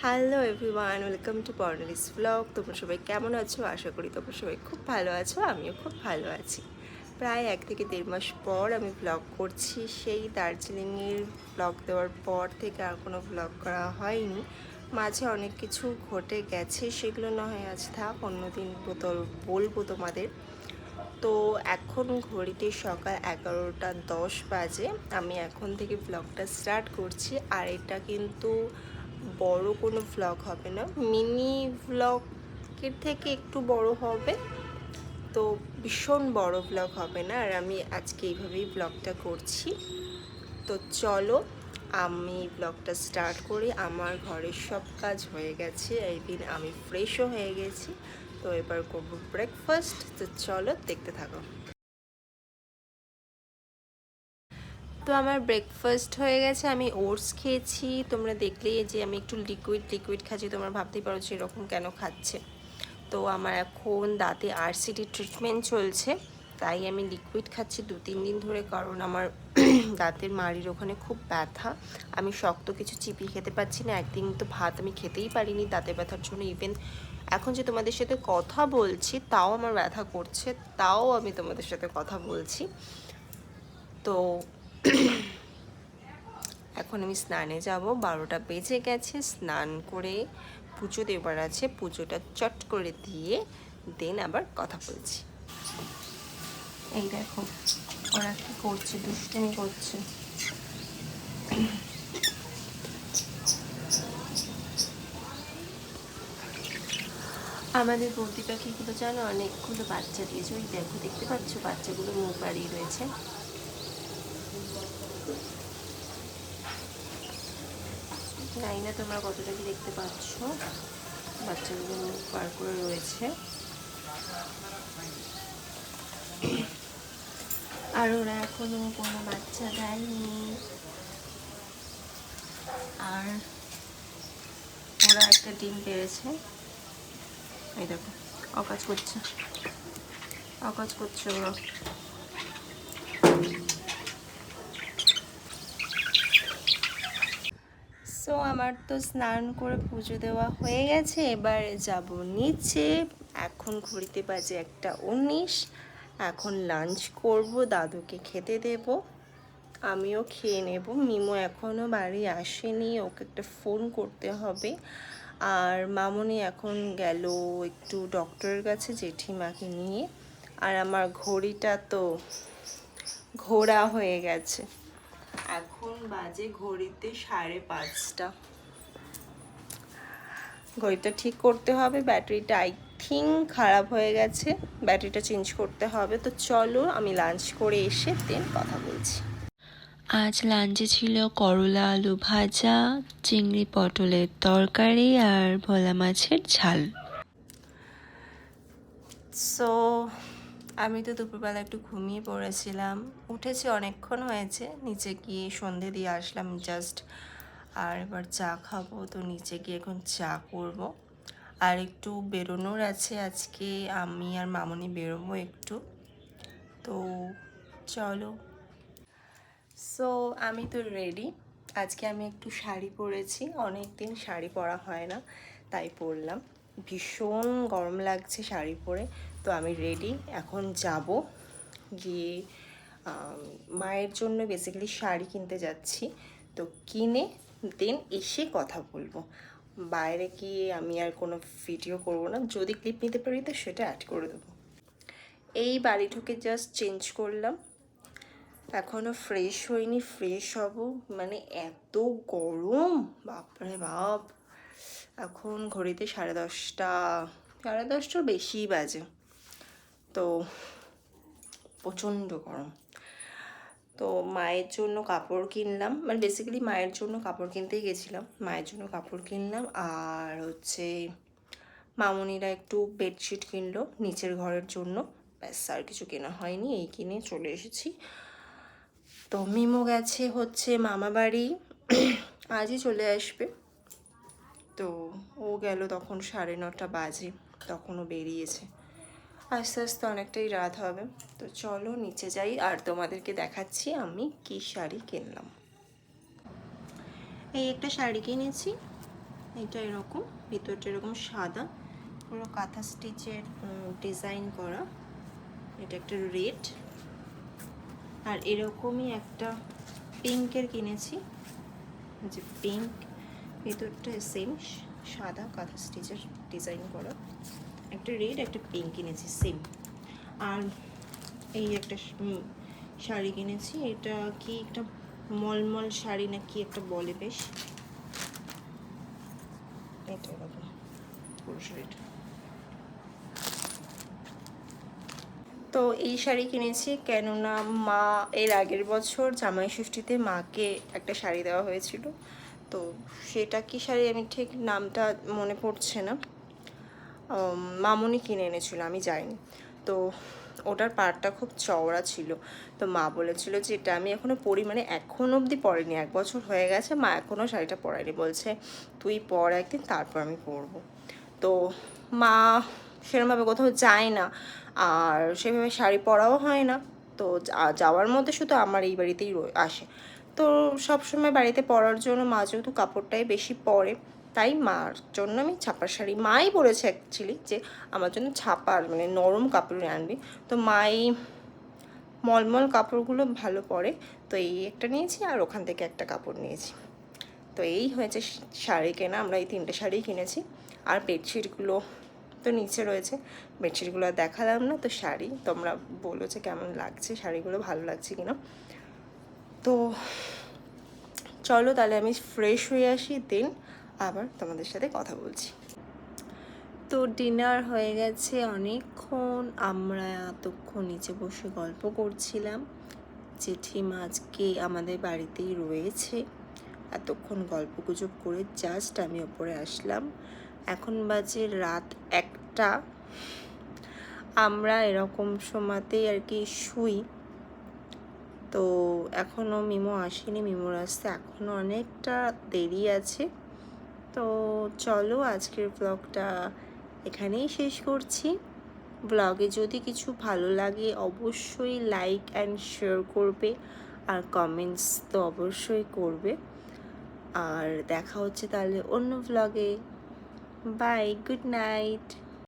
Hello everyone, welcome to বর্ণালিস blog. তোমরা সবাই কেমন আছো? আশা করি তোমরা সবাই খুব ভালো আছো, আমিও খুব ভালো আছি। প্রায় 1 থেকে 1.5 মাস পর আমি ব্লগ করছি। সেই দার্জিলিংয়ের ব্লগ দেওয়ার পর থেকে আর কোনো ব্লগ করা হয়নি। মাঝে অনেক কিছু ঘটে গেছে, সেগুলো না হয় আজ থাক, অন্যদিন বলবো তোমাদের। তো এখন ঘড়িতে সকাল 11টা 10 বাজে। আমি এখন থেকে ব্লগটা স্টার্ট করছি। আর এটা কিন্তু বড় কোনো ভ্লগ হবে না, মিনি ভ্লগের থেকে একটু বড় হবে, তো ভীষণ বড় ভ্লগ হবে না। আর আমি আজকে এইভাবেই ব্লগটা করছি। তো চলো আমি ব্লগটা স্টার্ট করি। আমার ঘরের সব কাজ হয়ে গেছে, এই দিন আমি ফ্রেশও হয়ে গেছি। তো এবার করবো ব্রেকফাস্ট। তো চলো দেখতে থাকো। তো আমার ব্রেকফাস্ট হয়ে গেছে, আমি ওটস খেয়েছি। তোমরা দেখলেই যে আমি একটু লিকুইড খাচ্ছি, তোমরা ভাবতেই পারো যে এরকম কেন খাচ্ছে। তো আমার এখন দাঁতে আরসিটি ট্রিটমেন্ট চলছে, তাই আমি লিকুইড খাচ্ছি 2-3 দিন ধরে, কারণ আমার দাঁতের মাড়ির ওখানে খুব ব্যথা। আমি শক্ত কিছু চিপিয়ে খেতে পারছি না। একদিন তো ভাত আমি খেতেই পারিনি দাঁতের ব্যথার জন্য। ইভেন এখন যে তোমাদের সাথে কথা বলছি তাও আমার ব্যথা করছে, তাও আমি তোমাদের সাথে কথা বলছি। তো এখন আমি স্নানে যাব, 12টা বেজে গেছে। স্নান করে পুজো দেবার আছে, পুজোটা চট করে দিয়ে দেন আবার কথা বলছি। এই দেখো ওরা কি করছে, দুষ্টুমি করছে। আমাদের বৌদি পাখিগুলো জানো অনেকগুলো বাচ্চা দিয়েছে। ওই দেখো, দেখতে পাচ্ছ বাচ্চাগুলো মুখ বাড়িয়ে রয়েছে। জানি না তোমরা কতটা কি দেখতে পাচ্ছ, বাচ্চাগুলো মুখ বার করে রয়েছে। আর ওরা এখনো কোনো বাচ্চা দেয়নি। আর ওরা একটা ডিম পেরেছে, এই দেখো অকাজ করছে ওরা। সো আমার তো স্নান করে পুজো দেওয়া হয়ে গেছে, এবার যাব নিচে। এখন ঘড়িতে বাজে 1:19। এখন লাঞ্চ করব, দাদুকে খেতে দেব, আমিও খেয়ে নেব। মিমো এখনও বাড়ি আসেনি, ওকে একটা ফোন করতে হবে। আর মামনি এখন গেল একটু ডক্টরের কাছে জেঠিমাকে নিয়ে। আর আমার ঘড়িটা তো ঘোরা হয়ে গেছে, এখন বাজে ঘড়িতে 5:30। ঘড়িটা ঠিক করতে হবে, ব্যাটারিটা আই থিঙ্ক খারাপ হয়ে গেছে, ব্যাটারিটা চেঞ্জ করতে হবে। তো চলো আমি লাঞ্চ করে এসে দেন কথা বলছি। আজ লাঞ্চে ছিল করলা আলু ভাজা, চিংড়ি পটলের তরকারি আর ভোলা মাছের ঝাল। সো আমি তো দুপুরবেলা একটু ঘুমিয়ে পড়েছিলাম, উঠেছি অনেকক্ষণ হয়েছে, নিচে গিয়ে সন্ধে দিয়ে আসলাম জাস্ট। আর এবার চা খাবো, তো নিচে গিয়ে এখন চা করব। আর একটু বেরোনোর আছে আজকে, আমি আর মামনি বেরোবো একটু। তো চলো। সো আমি তো রেডি। আজকে আমি একটু শাড়ি পরেছি, অনেক দিন শাড়ি পরা হয় না, তাই পরলাম। ভীষণ গরম লাগছে শাড়ি পরে। তো আমি রেডি, এখন যাব গিয়ে মায়ের জন্য বেসিক্যালি শাড়ি কিনতে যাচ্ছি। তো কিনে দেন এসে কথা বলবো। বাইরে গিয়ে আমি আর কোনো ভিডিও করব না, যদি ক্লিপ নিতে পারি তো সেটা অ্যাড করে দেবো। এই বাড়ি ঢুকে জাস্ট চেঞ্জ করলাম, এখনও ফ্রেশ হইনি, ফ্রেশ হব। মানে এত গরম, বাপরে বাপ। এখন ঘড়িতে 10:30, 10:30টার বেশিই বাজে। তো প্রচণ্ড গরম। তো মায়ের জন্য কাপড় কিনলাম, মানে বেসিক্যালি মায়ের জন্য কাপড় কিনতেই গেছিলাম, মায়ের জন্য কাপড় কিনলাম। আর হচ্ছে মামনিরা একটু বেডশিট কিনলো নিচের ঘরের জন্য, ব্যাস আর কিছু কেনা হয়নি, এই কিনে চলে এসেছি। তো মিমো গেছে হচ্ছে মামা বাড়ি, আজই চলে আসবে। তো ও গেল তখন 9:30 বাজে, তখনও বেরিয়েছে। আস্তে আস্তে অনেকটাই রাত হবে। তো চলো নিচে যাই আর তোমাদেরকে দেখাচ্ছি আমি কি শাড়ি কিনলাম। এই একটা শাড়ি কিনেছি, এটা এরকম, ভিতরটা এরকম সাদা, পুরো কাঁথা স্টিচের ডিজাইন করা। এটা একটা রেড, আর এরকমই একটা পিঙ্কের কিনেছি, যে পিঙ্ক, ভিতরটা সেম সাদা কাঁথা স্টিচের ডিজাইন করা। একটা রেড একটা পিঙ্ক কিনেছি সেম। আর এই একটা শাড়ি কিনেছি, এটা কি একটা মলমল শাড়ি না কি একটা বলে বেশ, এটা এরকম পুরো শাড়িটা। তো এই শাড়ি কিনেছি কেননা মা এর আগের বছর জামাই ষষ্ঠীতে মাকে একটা শাড়ি দেওয়া হয়েছিল, তো সেটা কি শাড়ি আমি ঠিক নামটা মনে পড়ছে না, মামুনি কিনে এনেছিল, আমি যাইনি। তো ওটার পাড়টা খুব চওড়া ছিল, তো মা বলেছিল যে এটা আমি এখনও পরি, মানে এখন অবধি পরেনি, 1 বছর হয়ে গেছে, মা এখনও শাড়িটা পরায়নি, বলছে তুই পর একদিন তারপর আমি পরবো। তো মা সেরকমভাবে কোথাও যায় না, আর সেভাবে শাড়ি পরাও হয় না, তো যাওয়ার মধ্যে শুধু আমার এই বাড়িতেই আসে। তো সবসময় বাড়িতে পরার জন্য মা যেহেতু কাপড়টাই বেশি পরে, তাই মার জন্য আমি ছাপার শাড়ি, মাই বলেছে অ্যাকচুয়ালি যে আমার জন্য ছাপার মানে নরম কাপড় আনবি, তো মাই মলমল কাপড়গুলো ভালো পরে, তো এই একটা নিয়েছি আর ওখান থেকে একটা কাপড় নিয়েছি। তো এই হয়েছে শাড়ি কেনা, আমরা এই 3টে শাড়ি কিনেছি। আর বেডশিটগুলো তো নিচে রয়েছে, বেডশিটগুলো আর দেখালাম না। তো শাড়ি তোমরা বলো যে কেমন লাগছে, শাড়িগুলো ভালো লাগছে কিনা। তো চলো তাহলে আমি ফ্রেশ হয়ে আসি, দেন আবার তোমাদের সাথে কথা বলছি। তো ডিনার হয়ে গেছে অনেকক্ষণ, আমরা এতক্ষণ নিচে বসে গল্প করছিলাম। জেঠিমা আজকে আমাদের বাড়িতেই রয়েছে, এতক্ষণ গল্পগুজব করে জাস্ট আমি ওপরে আসলাম। এখন বাজে রাত 1টা, আমরা এরকম সময়তেই আর কি শুই। তো এখনও মিমো আসেনি, মিমোর আসতে এখনও অনেকটা দেরি আছে। তো চলো আজকের ব্লগটা এখানেই শেষ করছি। ব্লগে যদি কিছু ভালো লাগে অবশ্যই লাইক অ্যান্ড শেয়ার করবে, আর কমেন্টস তো অবশ্যই করবে। আর দেখা হচ্ছে তাহলে অন্য ব্লগে। Bye, good night.